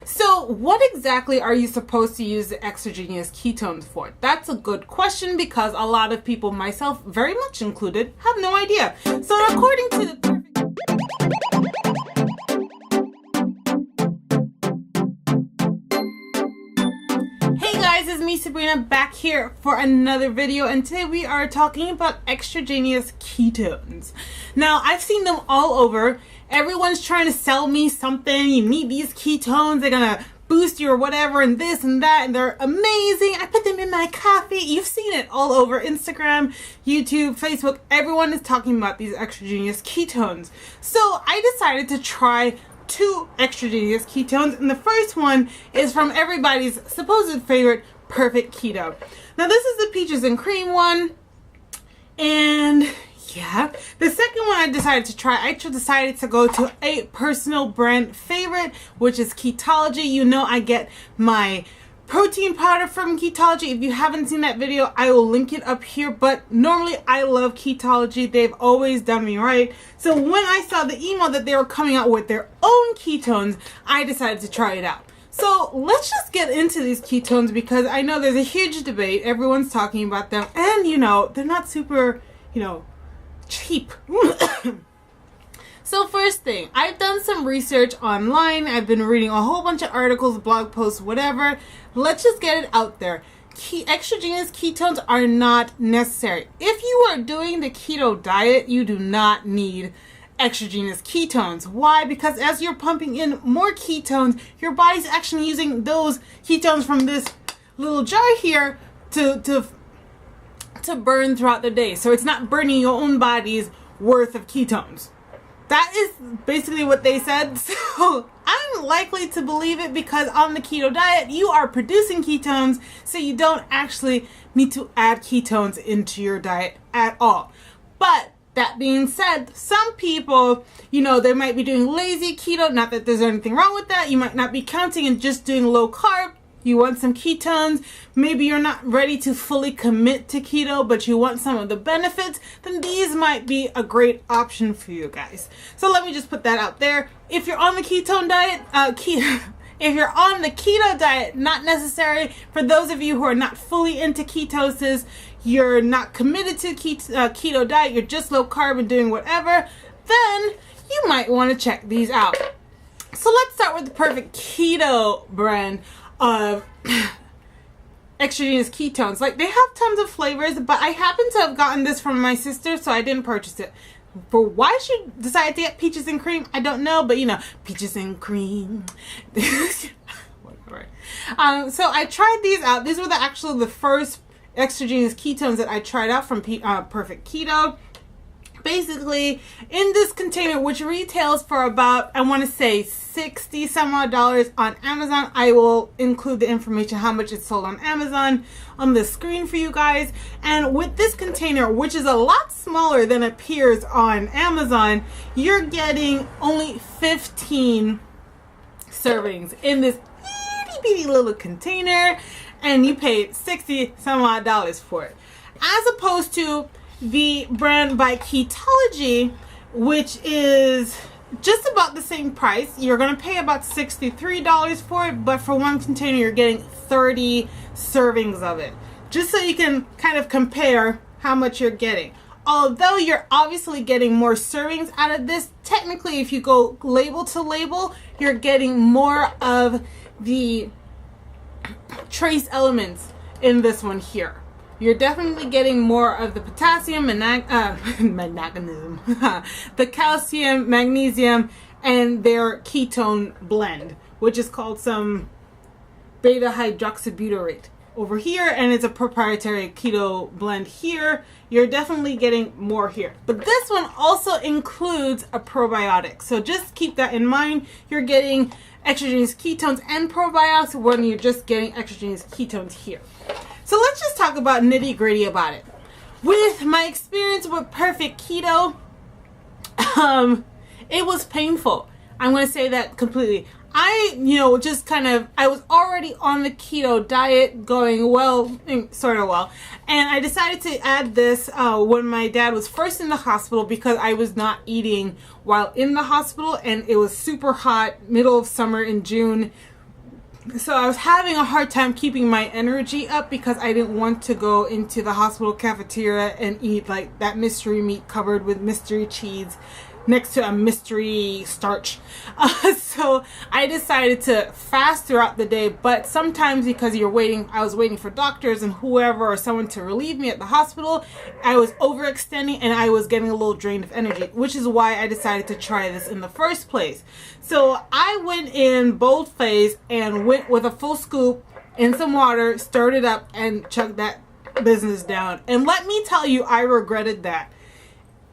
So what exactly are you supposed to use the exogenous ketones for? That's a good question because a lot of people, myself very much included, have no idea. So according to the Hey guys, it's me Sabrina back here for another video, and today we are talking about exogenous ketones. Now I've seen them all over. Everyone's trying to sell me something. You need these ketones, they're gonna boost you or whatever, and this and that, and they're amazing. I put them in my coffee. You've seen it all over Instagram, YouTube, Facebook. Everyone is talking about these exogenous ketones. So I decided to try two exogenous ketones, and the first one is from everybody's supposed favorite, Perfect Keto. Now this is the peaches and cream one, and yeah, the second one I decided to try, I decided to go to a personal brand favorite, which is Ketologie. You know I get my protein powder from Ketologie. If you haven't seen that video, I will link it up here, but normally I love Ketologie. They've always done me right. So when I saw the email that they were coming out with their own ketones, I decided to try it out. So let's just get into these ketones because I know there's a huge debate. Everyone's talking about them, and you know, they're not super, cheap. So first thing, I've done some research online. I've been reading a whole bunch of articles, blog posts, whatever. Let's just get it out there. Exogenous ketones are not necessary. If you are doing the keto diet, you do not need exogenous ketones. Why? Because as you're pumping in more ketones, your body's actually using those ketones from this little jar here to burn throughout the day. So it's not burning your own body's worth of ketones. That is basically what they said. So I'm likely to believe it because on the keto diet, you are producing ketones, so you don't actually need to add ketones into your diet at all. But that being said, some people, they might be doing lazy keto. Not that there's anything wrong with that. You might not be counting and just doing low carb. You want some ketones, maybe you're not ready to fully commit to keto, but you want some of the benefits, then these might be a great option for you guys. So let me just put that out there. If you're on the ketone diet, if you're on the keto diet, not necessary. For those of you who are not fully into ketosis, you're not committed to keto diet, you're just low carb and doing whatever, then you might want to check these out. So let's start with the Perfect Keto brand of exogenous ketones. Like, they have tons of flavors, but I happen to have gotten this from my sister, so I didn't purchase it. For why she decided to get peaches and cream, I don't know, but peaches and cream. Whatever. So I tried these out. These were actually the first exogenous ketones that I tried out from Perfect Keto. Basically, in this container, which retails for about, I want to say $60 some odd on Amazon. I will include the information how much it's sold on Amazon on the screen for you guys. And with this container, which is a lot smaller than appears on Amazon, you're getting only 15 servings in this itty bitty little container, and you paid $60 some odd for it, as opposed to the brand by Ketologie, which is just about the same price. You're going to pay about $63 for it, but for one container you're getting 30 servings of it, just so you can kind of compare how much you're getting. Although you're obviously getting more servings out of this, technically if you go label to label, you're getting more of the trace elements in this one here. You're definitely getting more of the potassium, magnesium, the calcium, magnesium, and their ketone blend, which is called some beta hydroxybutyrate over here, and it's a proprietary keto blend here. You're definitely getting more here. But this one also includes a probiotic, so just keep that in mind. You're getting exogenous ketones and probiotics when you're just getting exogenous ketones here. So let's just talk about nitty gritty about it. With my experience with Perfect Keto, it was painful. I'm going to say that completely. I was already on the keto diet going well, sort of well. And I decided to add this when my dad was first in the hospital because I was not eating while in the hospital and it was super hot, middle of summer in June. So I was having a hard time keeping my energy up because I didn't want to go into the hospital cafeteria and eat like that mystery meat covered with mystery cheese next to a mystery starch. So I decided to fast throughout the day, but sometimes because I was waiting for doctors and whoever or someone to relieve me at the hospital, I was overextending and I was getting a little drained of energy, which is why I decided to try this in the first place. So I went in bold-faced and went with a full scoop in some water, stirred it up, and chugged that business down. And let me tell you, I regretted that.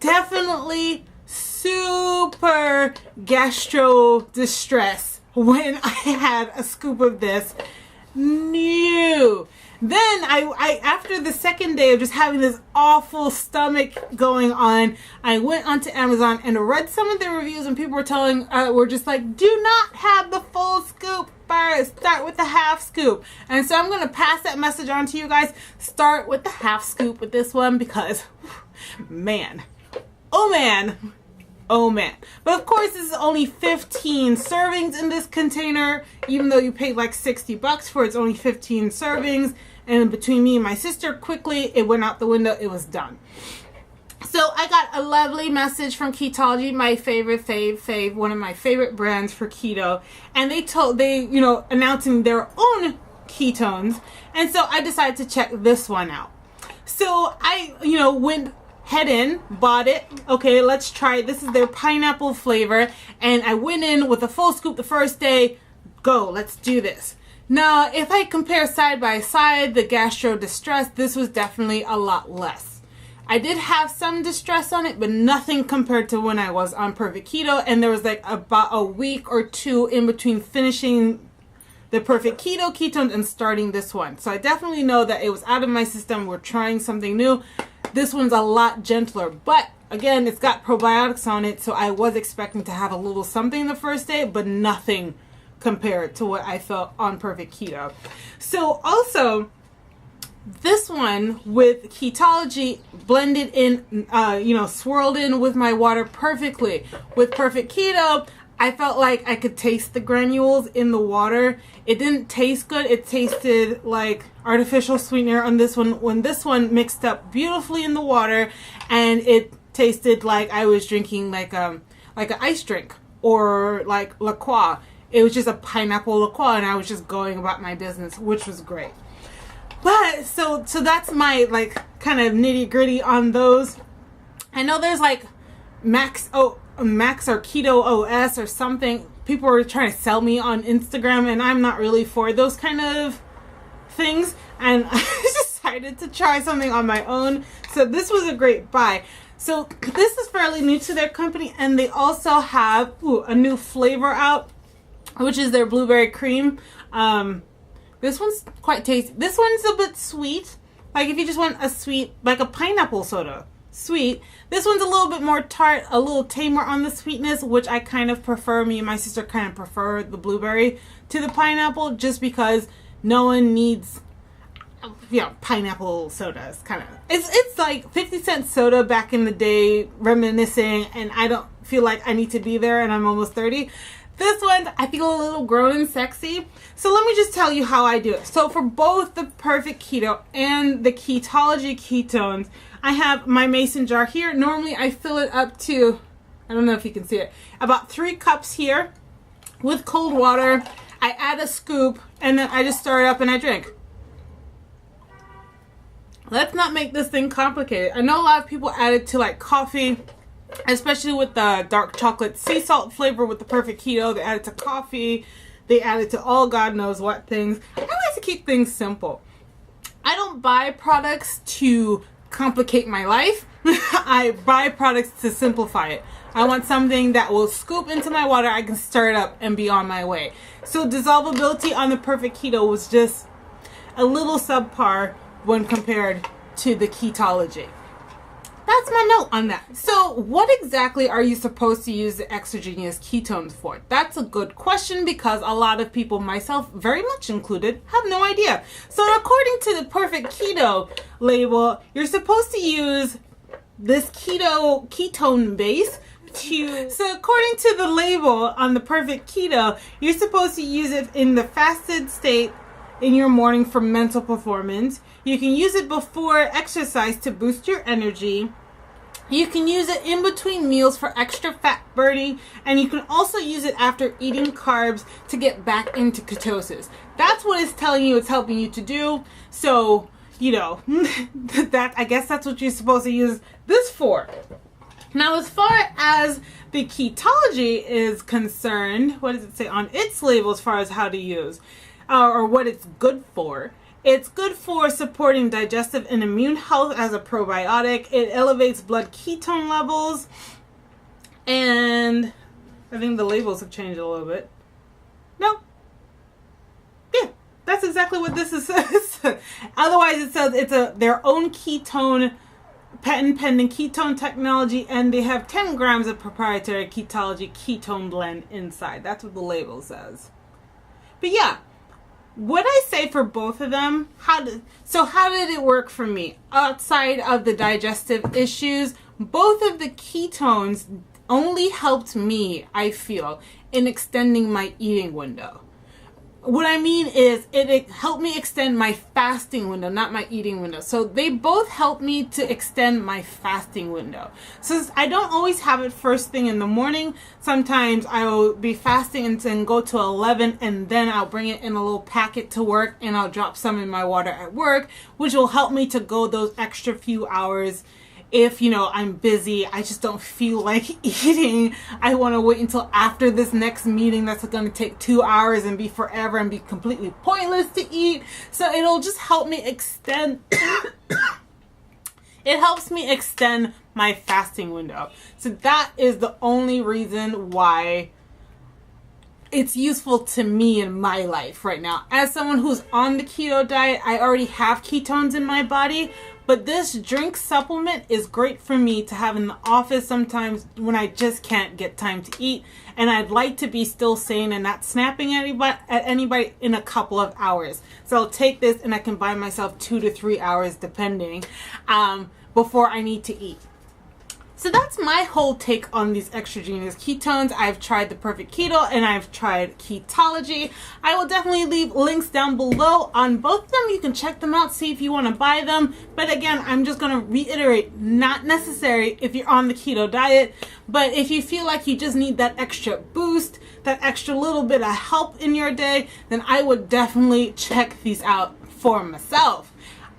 Definitely super gastro distress when I had a scoop of this. No. Then I after the second day of just having this awful stomach going on, I went onto Amazon and read some of the reviews, and people were just like, do not have the full scoop first, start with the half scoop. And so I'm going to pass that message on to you guys. Start with the half scoop with this one because man, oh man. Oh man. But of course, this is only 15 servings in this container. Even though you paid like $60 for it, it's only 15 servings. And between me and my sister, quickly, it went out the window. It was done. So I got a lovely message from Ketologie, my favorite fave, one of my favorite brands for keto. And they announcing their own ketones. And so I decided to check this one out. So I, went head in, bought it. Okay, let's try it. This is their pineapple flavor. And I went in with a full scoop the first day. Go, let's do this. Now, if I compare side by side the gastro distress, this was definitely a lot less. I did have some distress on it, but nothing compared to when I was on Perfect Keto. And there was like about a week or two in between finishing the Perfect Keto ketones and starting this one. So I definitely know that it was out of my system. We're trying something new. This one's a lot gentler, but again, it's got probiotics on it, so I was expecting to have a little something the first day, but nothing compared to what I felt on Perfect Keto. So also, this one with Ketologie blended in, swirled in with my water perfectly. With Perfect Keto, I felt like I could taste the granules in the water. It didn't taste good. It tasted like artificial sweetener on this one. When this one mixed up beautifully in the water, and it tasted like I was drinking like an ice drink or like La Croix. It was just a pineapple La Croix, and I was just going about my business, which was great. But so that's my like kind of nitty gritty on those. I know there's like Max or Keto OS or something. People were trying to sell me on Instagram, and I'm not really for those kind of things. And I decided to try something on my own. So this was a great buy. So this is fairly new to their company, and they also have a new flavor out, which is their blueberry cream. This one's quite tasty. This one's a bit sweet. Like if you just want a sweet, like a pineapple soda. Sweet. This one's a little bit more tart, a little tamer on the sweetness, which I kind of prefer. Me and my sister kind of prefer the blueberry to the pineapple, just because no one needs, pineapple sodas. Kind of. It's like 50-cent soda back in the day, reminiscing, and I don't feel like I need to be there, and I'm almost 30. This one, I feel a little grown and sexy. So let me just tell you how I do it. So for both the Perfect Keto and the Ketologie ketones, I have my mason jar here. Normally I fill it up to, I don't know if you can see it, about 3 cups here with cold water. I add a scoop, and then I just stir it up and I drink. Let's not make this thing complicated. I know a lot of people add it to like coffee, especially with the dark chocolate sea salt flavor with the Perfect Keto. They add it to coffee. They add it to all God knows what things. I like to keep things simple. I don't buy products to complicate my life. I buy products to simplify it. I want something that will scoop into my water. I can stir it up and be on my way. So dissolvability on the Perfect Keto was just a little subpar when compared to the Ketologie. That's my note on that. So what exactly are you supposed to use the exogenous ketones for? That's a good question, because a lot of people, myself very much included, have no idea. So according to the Perfect Keto label, you're supposed to use this ketone base So according to the label on the Perfect Keto, you're supposed to use it in the fasted state in your morning for mental performance. You can use it before exercise to boost your energy. You can use it in between meals for extra fat burning, and you can also use it after eating carbs to get back into ketosis. That's what it's telling you it's helping you to do. So, you know, that I guess that's what you're supposed to use this for. Now, as far as the Ketologie is concerned, what does it say on its label as far as how to use or what it's good for? It's good for supporting digestive and immune health as a probiotic. It elevates blood ketone levels. And I think the labels have changed a little bit. No. Yeah, that's exactly what this is. Otherwise, it says it's their own ketone, patent pending ketone technology, and they have 10 grams of proprietary Ketologie ketone blend inside. That's what the label says. But yeah. What I say for both of them, how did it work for me? Outside of the digestive issues, both of the ketones only helped me, I feel, in extending my eating window. What I mean is it helped me extend my fasting window, not my eating window. So they both help me to extend my fasting window. Since I don't always have it first thing in the morning, sometimes I will be fasting and then go to 11 and then I'll bring it in a little packet to work and I'll drop some in my water at work, which will help me to go those extra few hours. If, you know, I'm busy, I just don't feel like eating, I want to wait until after this next meeting that's going to take 2 hours and be forever and be completely pointless to eat. So it'll just help me extend, it helps me extend my fasting window. So that is the only reason why it's useful to me in my life right now. As someone who's on the keto diet, I already have ketones in my body. But this drink supplement is great for me to have in the office sometimes when I just can't get time to eat. And I'd like to be still sane and not snapping at anybody in a couple of hours. So I'll take this and I can buy myself 2 to 3 hours depending before I need to eat. So that's my whole take on these exogenous ketones. I've tried the Perfect Keto and I've tried Ketologie. I will definitely leave links down below on both of them. You can check them out, see if you want to buy them. But again, I'm just going to reiterate, not necessary if you're on the keto diet. But if you feel like you just need that extra boost, that extra little bit of help in your day, then I would definitely check these out for myself.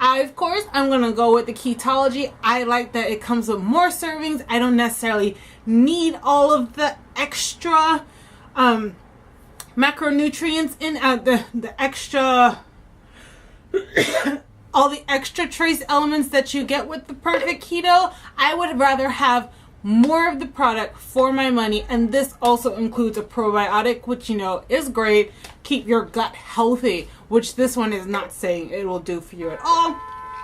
Of course, I'm going to go with the Ketologie. I like that it comes with more servings. I don't necessarily need all of the extra macronutrients in the extra all the extra trace elements that you get with the Perfect Keto. I would rather have more of the product for my money, and this also includes a probiotic, which, you know, is great. Keep your gut healthy, which this one is not saying it will do for you at all.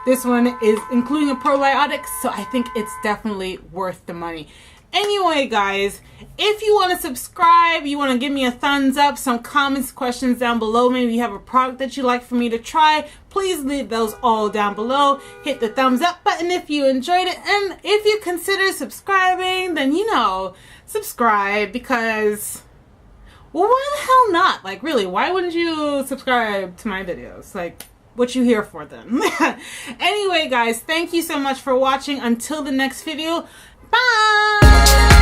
This one is including a probiotic, so I think it's definitely worth the money. Anyway, guys, if you want to subscribe, you want to give me a thumbs up, some comments, questions down below, maybe you have a product that you'd like for me to try, please leave those all down below. Hit the thumbs up button if you enjoyed it, and if you consider subscribing, then, you know, subscribe, because, well, why the hell not? Like, really, why wouldn't you subscribe to my videos? Like, what you here for then? Anyway, guys, thank you so much for watching. Until the next video, bye!